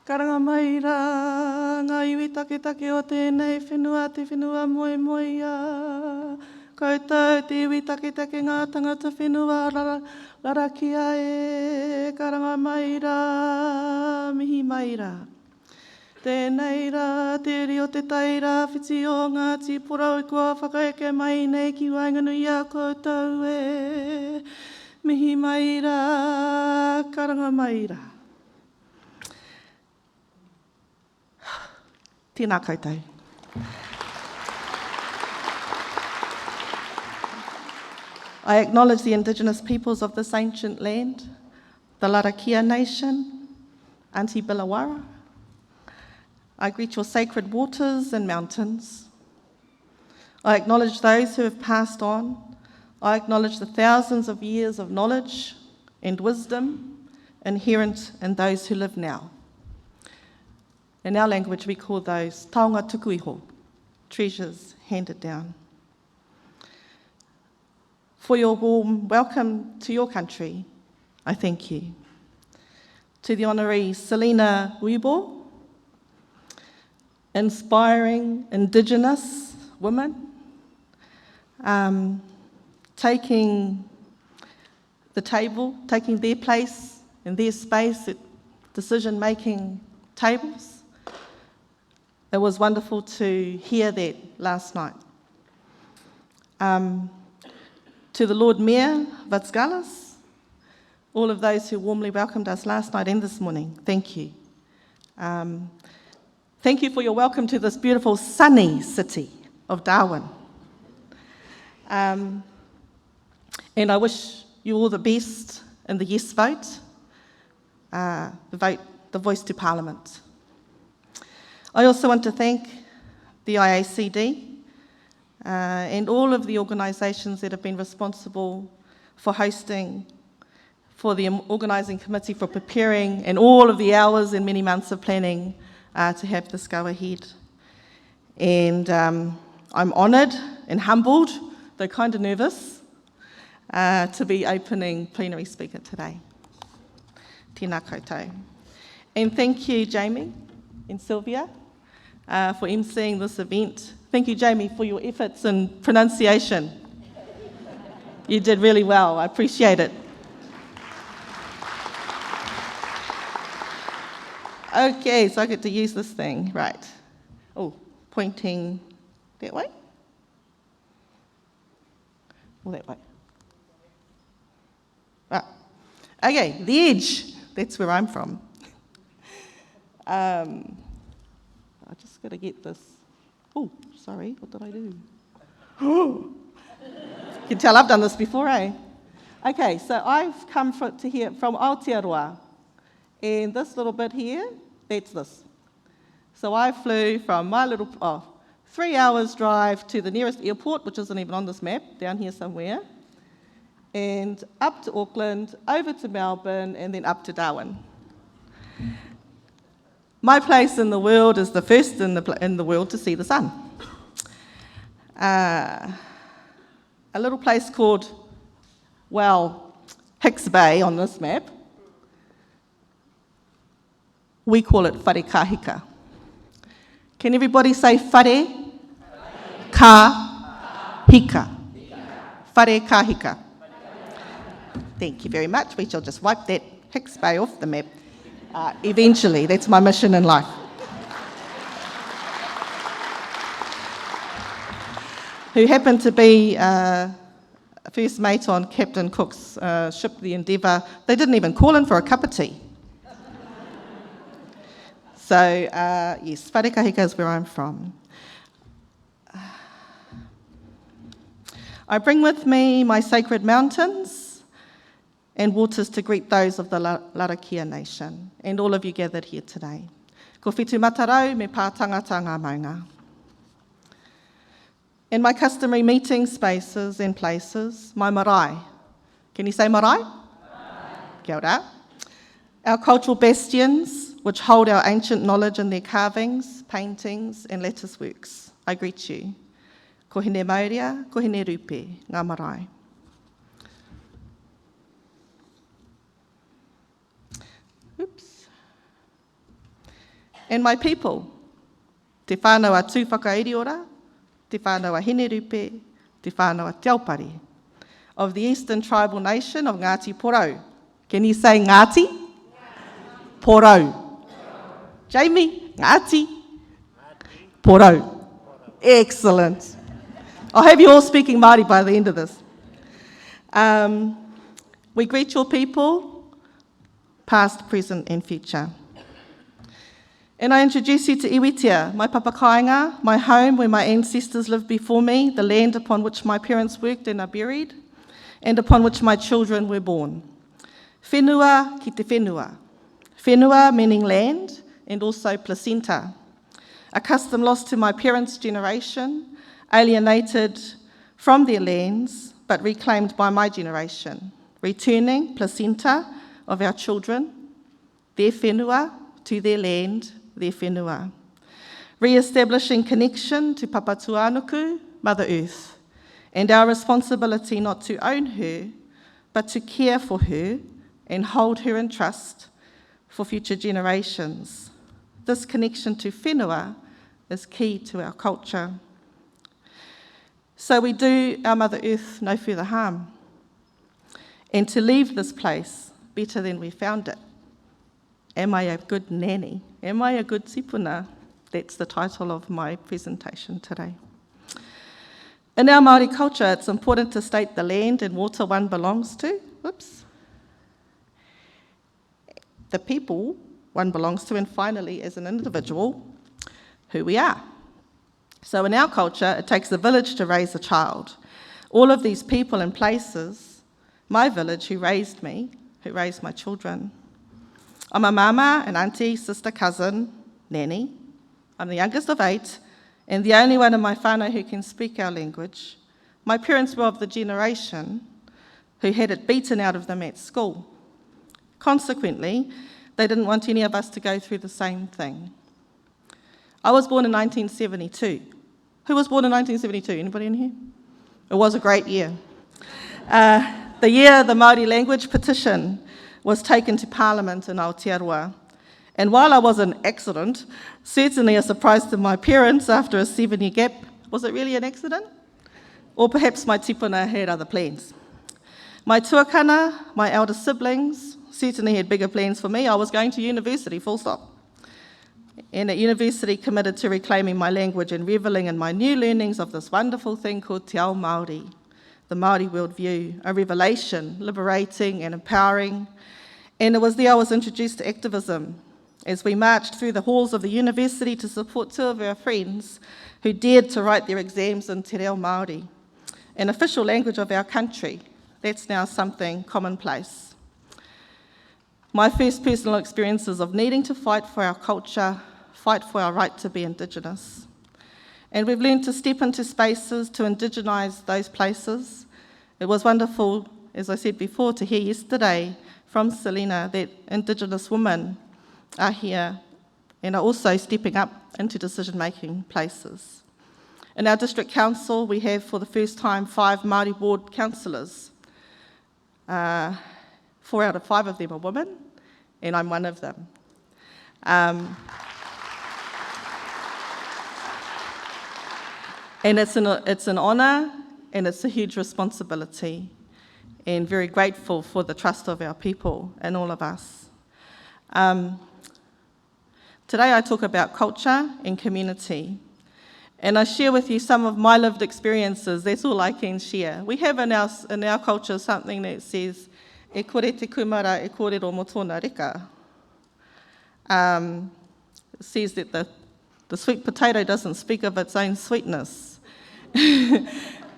Karanga mai rā, ngā iwi take take o tēnei whenua, te whenua moe moe a. Koutou te iwi take take ngā tangata whenua rarakia e. Karanga mai rā, mihi mai rā. Tēnei rā, te ri o te taira, whiti o ngā tīpura o kua whakaeke mai nei ki wainganui a koutou e. Mihi mai rā, karanga mai rā. Tēnā koutou. I acknowledge the Indigenous peoples of this ancient land, the Larakia Nation, Auntie Billawara. I greet your sacred waters and mountains. I acknowledge those who have passed on. I acknowledge the thousands of years of knowledge and wisdom inherent in those who live now. In our language, we call those taonga tukuiho, treasures handed down. For your warm welcome to your country, I thank you. To the Honorary Selina Uibo, inspiring Indigenous women, taking the table, taking their place and their space at decision-making tables. It was wonderful to hear that last night. To the Lord Mayor Vatskalis, all of those who warmly welcomed us last night and this morning, thank you. Thank you for your welcome to this beautiful sunny city of Darwin. And I wish you all the best in the yes vote, the voice to Parliament. I also want to thank the IACD and all of the organisations that have been responsible for hosting, for the organising committee for preparing, and all of the hours and many months of planning to have this go ahead. And I'm honoured and humbled, though kind of nervous, to be opening plenary speaker today. Tēnā koutou. And thank you, Jamie and Sylvia, for emceeing this event. Thank you, Jamie, for your efforts in pronunciation. You did really well. I appreciate it. Okay, so I get to use this thing, right. Oh, pointing that way? Or that way? Ah. Okay, the edge. That's where I'm from. I just got to get this. Oh, sorry, what did I do? You can tell I've done this before, eh? Okay, so I've come from Aotearoa. And this little bit here, that's this. So I flew from my 3 hours drive to the nearest airport, which isn't even on this map, down here somewhere, and up to Auckland, over to Melbourne, and then up to Darwin. My place in the world is the first in the world to see the sun. A little place called, Hicks Bay on this map. We call it whare kahika. Can everybody say whare kahika? Whare kahika. Thank you very much. We shall just wipe that Hicks Bay off the map. Eventually, that's my mission in life. Who happened to be first mate on Captain Cook's ship, the Endeavour. They didn't even call in for a cup of tea. So, yes, whare kahika is where I'm from. I bring with me my sacred mountains and waters to greet those of the Larakia Nation and all of you gathered here today. Ko whitu matarau me pā tangata ngā maunga. In my customary meeting spaces and places, my marae. Can you say marae? Kia ora. Our cultural bastions, which hold our ancient knowledge in their carvings, paintings, and lattice works. I greet you. Ko hine mauria, ko hine rupe, ngā marae. Oops. and my people. Te whānau tūwhakairiora, te whānau Henerupe, te whānau Teaupari, of the Eastern Tribal Nation of Ngāti Porou. Can you say Ngāti? Porou. Jamie, Ngāti? Porou. Excellent. I'll have you all speaking Māori by the end of this. We greet your people, past, present and future. And I introduce you to Iwitia, my papakainga, my home where my ancestors lived before me, the land upon which my parents worked and are buried, and upon which my children were born. Whenua ki te whenua. Whenua meaning land, and also placenta. A custom lost to my parents' generation, alienated from their lands, but reclaimed by my generation. Returning placenta of our children, their whenua, to their land, their whenua. Re-establishing connection to Papatuanuku, Mother Earth, and our responsibility not to own her, but to care for her and hold her in trust for future generations. This connection to whenua is key to our culture. So we do our Mother Earth no further harm, and to leave this place better than we found it. Am I a good Neni? Am I a good tipuna? That's the title of my presentation today. In our Māori culture, it's important to state the land and water one belongs to, the people one belongs to, and finally, as an individual, who we are. So in our culture, it takes a village to raise a child. All of these people and places, my village who raised me, who raised my children. I'm a mama, an auntie, sister, cousin, Neni. I'm the youngest of 8, and the only one in my whānau who can speak our language. My parents were of the generation who had it beaten out of them at school. Consequently, they didn't want any of us to go through the same thing. I was born in 1972. Who was born in 1972? Anybody in here? It was a great year. The year the Māori language petition was taken to Parliament in Aotearoa. And while I was an accident, certainly a surprise to my parents after a 7-year gap, was it really an accident? Or perhaps my tipuna had other plans. My tuakana, my elder siblings, certainly had bigger plans for me. I was going to university, full stop. And at university committed to reclaiming my language and revelling in my new learnings of this wonderful thing called Te Ao Māori, the Māori worldview, a revelation, liberating and empowering. And it was there I was introduced to activism as we marched through the halls of the university to support 2 of our friends who dared to write their exams in Te Reo Māori, an official language of our country. That's now something commonplace. My first personal experiences of needing to fight for our culture, fight for our right to be Indigenous. And we've learned to step into spaces to indigenise those places. It was wonderful, as I said before, to hear yesterday from Selena that Indigenous women are here and are also stepping up into decision-making places. In our district council, we have for the first time 5 Māori ward councillors. 4 out of 5 of them are women, and I'm one of them. And it's an honour and it's a huge responsibility, and very grateful for the trust of our people and all of us. Today I talk about culture and community, and I share with you some of my lived experiences. That's all I can share. We have in our culture something that says, e kore te kumara, e kore ro mo tōna reka. It says that the sweet potato doesn't speak of its own sweetness.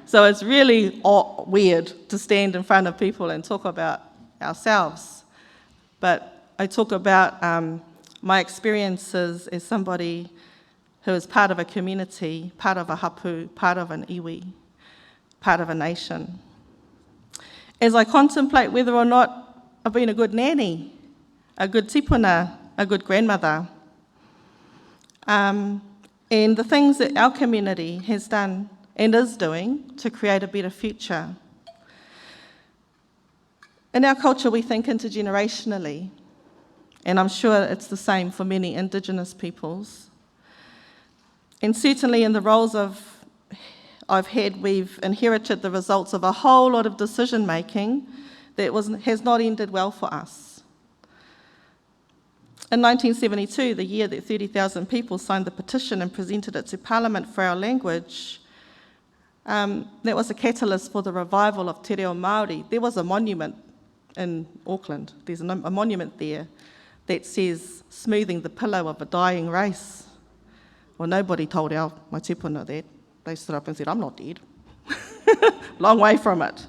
So it's really weird to stand in front of people and talk about ourselves. But I talk about my experiences as somebody who is part of a community, part of a hapu, part of an iwi, part of a nation. As I contemplate whether or not I've been a good nanny, a good tipuna, a good grandmother, and the things that our community has done and is doing to create a better future. In our culture, we think intergenerationally. And I'm sure it's the same for many Indigenous peoples. And certainly in the roles I've had, we've inherited the results of a whole lot of decision making that has not ended well for us. In 1972, the year that 30,000 people signed the petition and presented it to Parliament for our language, that was a catalyst for the revival of Te Reo Māori. There was a monument in Auckland. There's a monument there that says, smoothing the pillow of a dying race. Well, nobody told my tipuna that. They stood up and said, I'm not dead. Long way from it.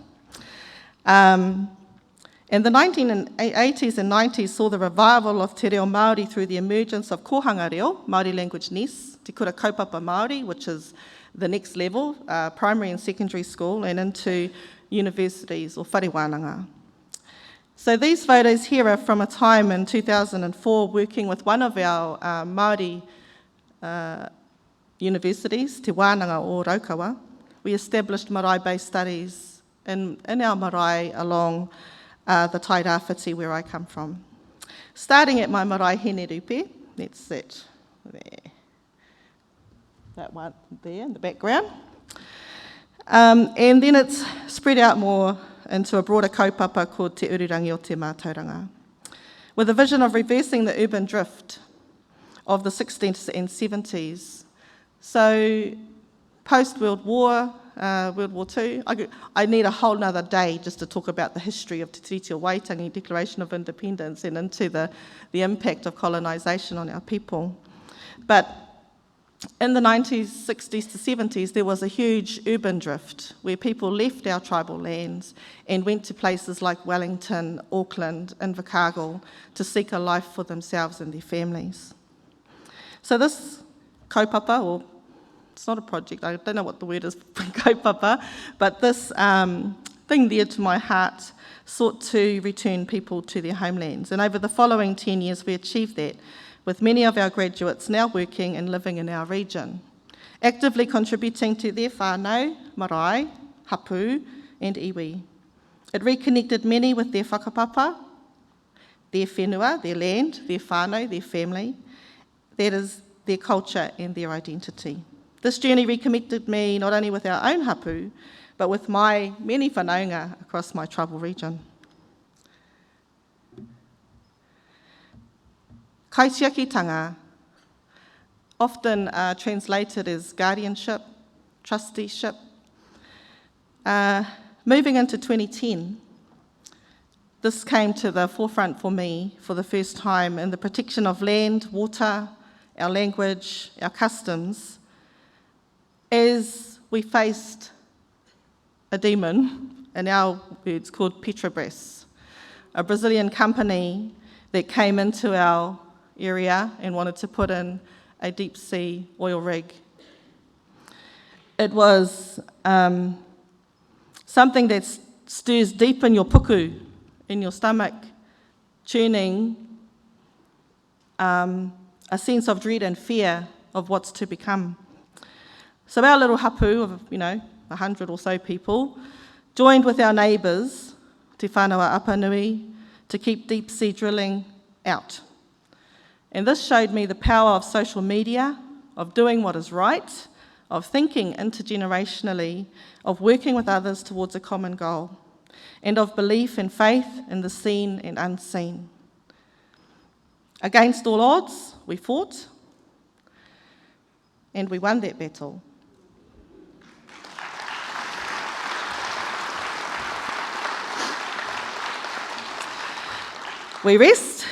And the 1980s and 90s saw the revival of Te Reo Māori through the emergence of kohanga reo, Māori language NES, Te Kura Kaupapa Māori, which is the next level, primary and secondary school, and into universities or wharewananga. So these photos here are from a time in 2004 working with one of our Māori universities, Te Wānanga o Raukawa. We established marae-based studies in our marae along the Tairawhiti where I come from. Starting at my marae hene rupe, that's it there. That one there in the background. And then it's spread out more into a broader kaupapa called Te Ururangi o Te Mātauranga, with a vision of reversing the urban drift of the 60s and 70s. So post-World War, World War II, I need a whole nother day just to talk about the history of Te Tiriti o Waitangi, Declaration of Independence, and into the impact of colonisation on our people. But in the 90s, 60s to 70s, there was a huge urban drift where people left our tribal lands and went to places like Wellington, Auckland, Invercargill to seek a life for themselves and their families. So this kaupapa, or it's not a project, I don't know what the word is for kaupapa, but this thing dear to my heart sought to return people to their homelands. And over the following 10 years, we achieved that, with many of our graduates now working and living in our region, actively contributing to their whānau, marae, hapu, and iwi. It reconnected many with their whakapapa, their whenua, their land, their whānau, their family, that is, their culture and their identity. This journey reconnected me not only with our own hapu, but with my many whanaunga across my tribal region. Kaitiakitanga, often translated as guardianship, trusteeship. Moving into 2010, this came to the forefront for me for the first time in the protection of land, water, our language, our customs, as we faced a demon, in our words, called Petrobras, a Brazilian company that came into our area and wanted to put in a deep sea oil rig. It was something that stirs deep in your puku, in your stomach, churning a sense of dread and fear of what's to become. So our little hapu of, 100 or so people, joined with our neighbours, Te Whānau Apanui, to keep deep sea drilling out. And this showed me the power of social media, of doing what is right, of thinking intergenerationally, of working with others towards a common goal, and of belief and faith in the seen and unseen. Against all odds, we fought, and we won that battle. We rest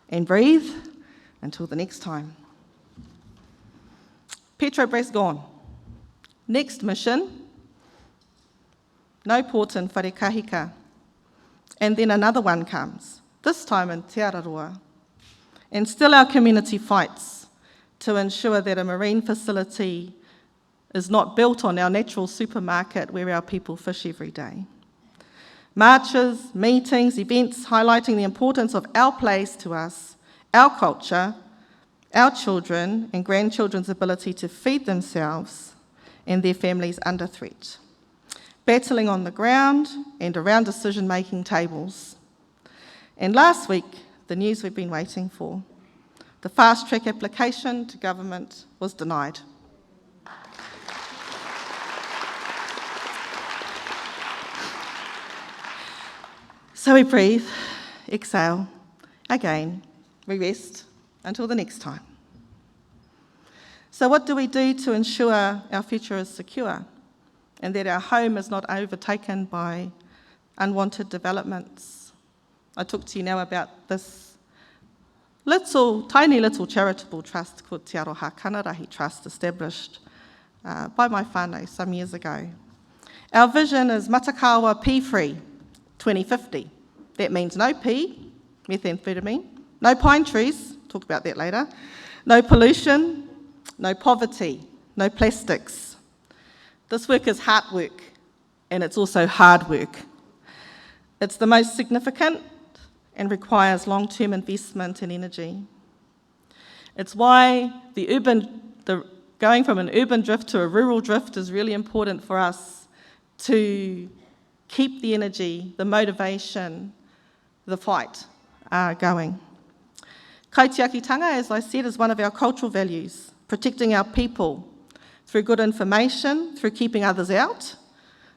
and breathe until the next time. Petrobras gone. Next mission, no port in Wharekahika. And then another one comes, this time in Aotearoa. And still our community fights to ensure that a marine facility is not built on our natural supermarket where our people fish every day. Marches, meetings, events highlighting the importance of our place to us, our culture, our children and grandchildren's ability to feed themselves and their families under threat. Battling on the ground and around decision-making tables. And last week, the news we've been waiting for. The fast-track application to government was denied. So we breathe, exhale, again, we rest until the next time. So what do we do to ensure our future is secure and that our home is not overtaken by unwanted developments? I talk to you now about this tiny little charitable trust called Te Aroha Kanarahi Trust, established by my whānau some years ago. Our vision is matakawa pea-free 2050. That means no pea, methamphetamine, no pine trees, talk about that later, no pollution, no poverty, no plastics. This work is hard work, and it's also hard work. It's the most significant and requires long-term investment and energy. It's why going from an urban drift to a rural drift is really important for us to keep the energy, the motivation, the fight going. Kaitiakitanga, as I said, is one of our cultural values, protecting our people through good information, through keeping others out,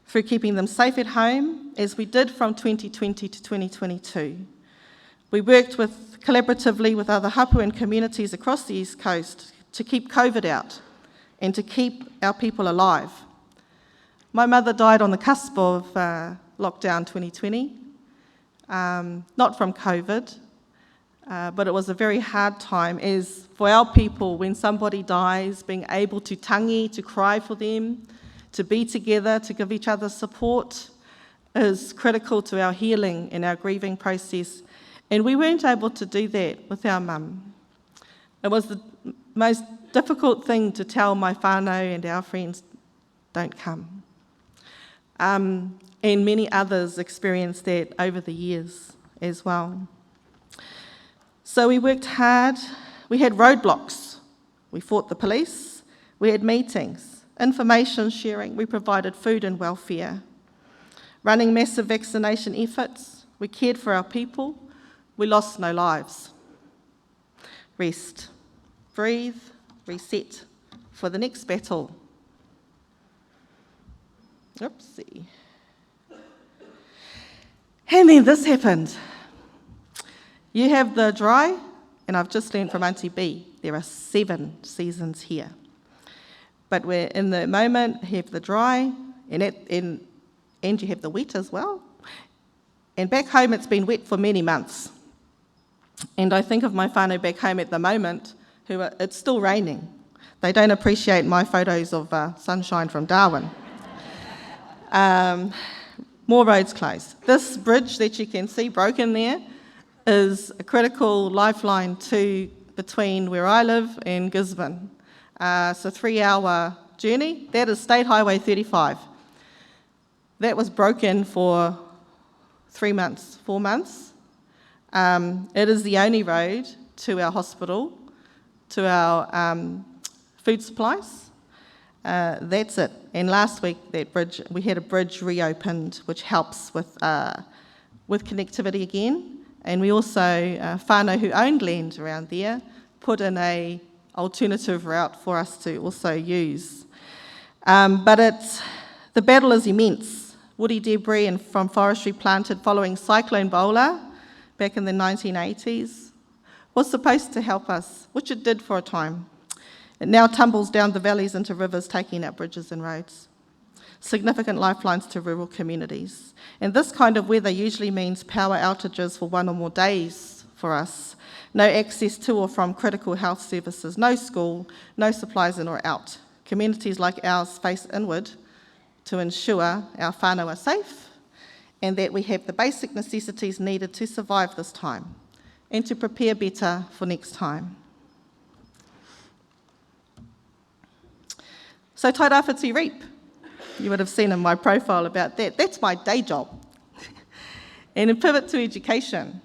through keeping them safe at home, as we did from 2020 to 2022. We worked collaboratively with other hapu communities across the East Coast to keep COVID out and to keep our people alive. My mother died on the cusp of lockdown 2020, not from COVID, but it was a very hard time, as for our people, when somebody dies, being able to tangi, to cry for them, to be together, to give each other support, is critical to our healing and our grieving process. And we weren't able to do that with our mum. It was the most difficult thing to tell my whānau and our friends, don't come. And many others experienced that over the years as well. So we worked hard. We had roadblocks. We fought the police. We had meetings, information sharing. We provided food and welfare. Running massive vaccination efforts. We cared for our people. We lost no lives. Rest, breathe, reset for the next battle. Oopsie. And then this happened. You have the dry, and I've just learned from Auntie B, there are 7 seasons here. But we're in the moment, you have the dry, and you have the wet as well. And back home, it's been wet for many months. And I think of my whānau back home at the moment, it's still raining. They don't appreciate my photos of sunshine from Darwin. More roads closed. This bridge that you can see broken there is a critical lifeline between where I live and Gisborne. It's a 3-hour journey. That is State Highway 35. That was broken for 4 months. It is the only road to our hospital, to our food supplies. That's it. And last week, we had a bridge reopened, which helps with connectivity again. And we also, whānau who owned land around there, put in an alternative route for us to also use. But the battle is immense. Woody debris from forestry planted following Cyclone Bola back in the 1980s was supposed to help us, which it did for a time. It now tumbles down the valleys into rivers, taking out bridges and roads. Significant lifelines to rural communities. And this kind of weather usually means power outages for 1 or more days for us. No access to or from critical health services, no school, no supplies in or out. Communities like ours face inward to ensure our whānau are safe and that we have the basic necessities needed to survive this time and to prepare better for next time. So Tairawhiti reap. You would have seen in my profile about that. That's my day job. And a pivot to education.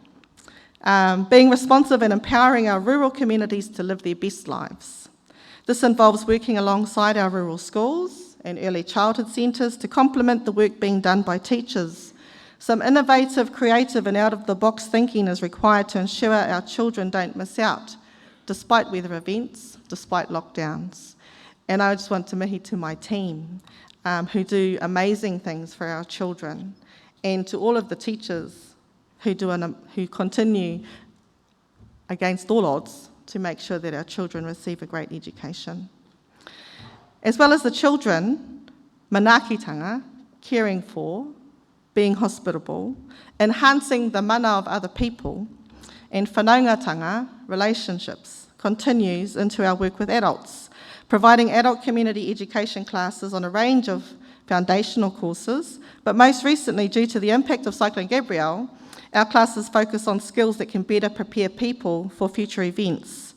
Being responsive and empowering our rural communities to live their best lives. This involves working alongside our rural schools and early childhood centres to complement the work being done by teachers, Some innovative, creative and out-of-the-box thinking is required to ensure our children don't miss out, despite weather events, despite lockdowns. And I just want to mihi to my team, who do amazing things for our children, and to all of the teachers who continue against all odds to make sure that our children receive a great education. As well as the children, manaakitanga, caring for, being hospitable, enhancing the mana of other people, and whanaungatanga, relationships, continues into our work with adults, providing adult community education classes on a range of foundational courses, but most recently, due to the impact of Cyclone Gabrielle, our classes focus on skills that can better prepare people for future events.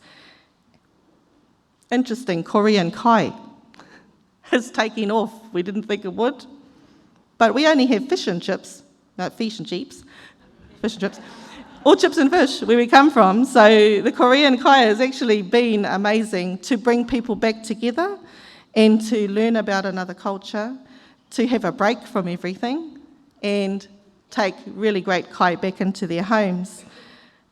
Interesting, Korean kai is taking off. We didn't think it would. But we only have fish and chips, or chips and fish, where we come from. So the Korean kai has actually been amazing to bring people back together and to learn about another culture, to have a break from everything and take really great kai back into their homes,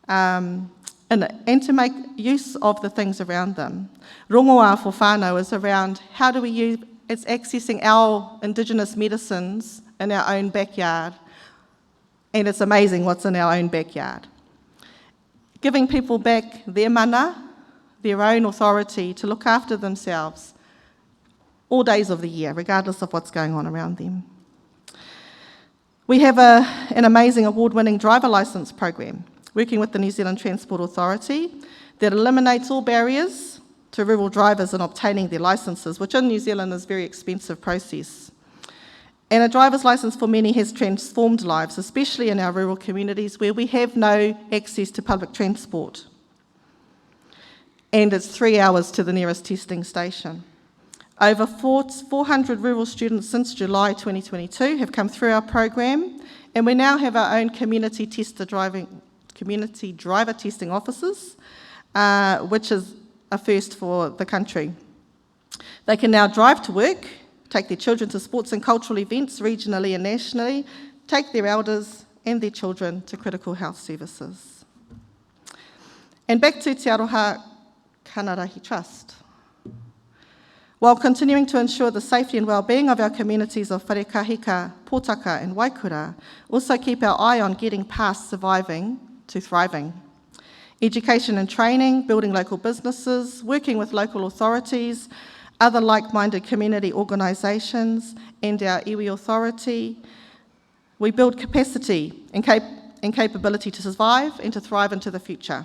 and to make use of the things around them. Rongoa for whānau is around how do we use, it's accessing our Indigenous medicines in our own backyard, and it's amazing what's in our own backyard. Giving people back their mana, their own authority to look after themselves all days of the year, regardless of what's going on around them. We have an amazing award-winning driver licence program, working with the New Zealand Transport Authority, that eliminates all barriers to rural drivers in obtaining their licences, which in New Zealand is a very expensive process. And a driver's licence for many has transformed lives, especially in our rural communities where we have no access to public transport. And it's 3 hours to the nearest testing station. Over 400 rural students since July 2022 have come through our program, and we now have our own community driver testing officers, which is a first for the country. They can now drive to work, take their children to sports and cultural events regionally and nationally, take their elders and their children to critical health services. And back to Te Aroha Kanarahi Trust. While continuing to ensure the safety and well-being of our communities of Wharekahika, Pōtaka and Waikura, also keep our eye on getting past surviving to thriving. Education and training, building local businesses, working with local authorities, other like-minded community organisations and our iwi authority. We build capacity and capability to survive and to thrive into the future.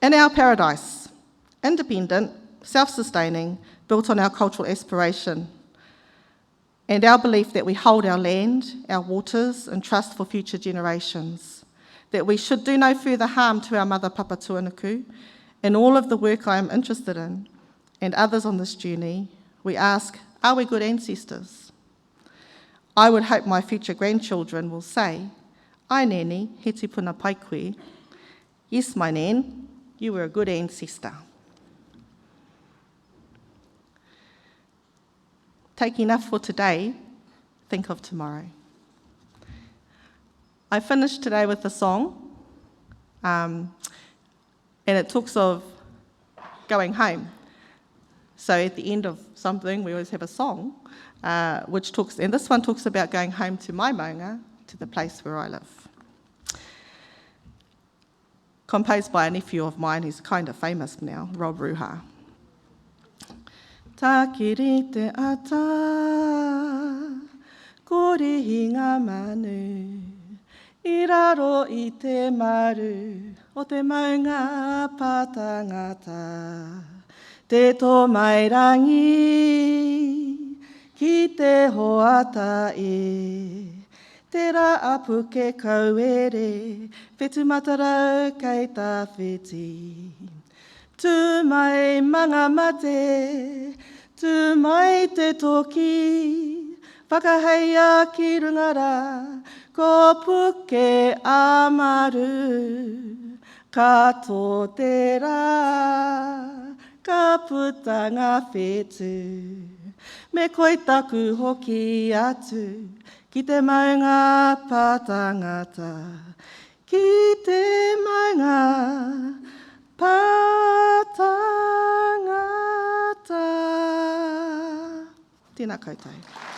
In our paradise, independent, self-sustaining, built on our cultural aspiration and our belief that we hold our land, our waters and trust for future generations, that we should do no further harm to our mother Papa Tuanuku. In all of the work I am interested in and others on this journey, we ask, are we good ancestors? I would hope my future grandchildren will say, ai Neni, he tipuna pai koe. Yes, my Nan, you were a good ancestor. Take enough for today, think of tomorrow. I finished today with a song, and it talks of going home. So at the end of something, we always have a song, which talks, and this one talks about going home to my maunga, to the place where I live. Composed by a nephew of mine who's kind of famous now, Rob Ruha. Takiri te ata, korihi ngā manu, I raro I te maru, o te maunga patangata. Te tō mai rangi, ki te hoata e, te rā apu ke kauere, whetu matarau kei tā whiti. Tū mai manga mate, tū mai te toki, whakaheia ki rungara, ko puke amaru, ka tō te rā, ka puta ngā whetu, me koe taku hoki atu, ki te maunga pātangata, ki te maunga pātangata. Tēnā koutou.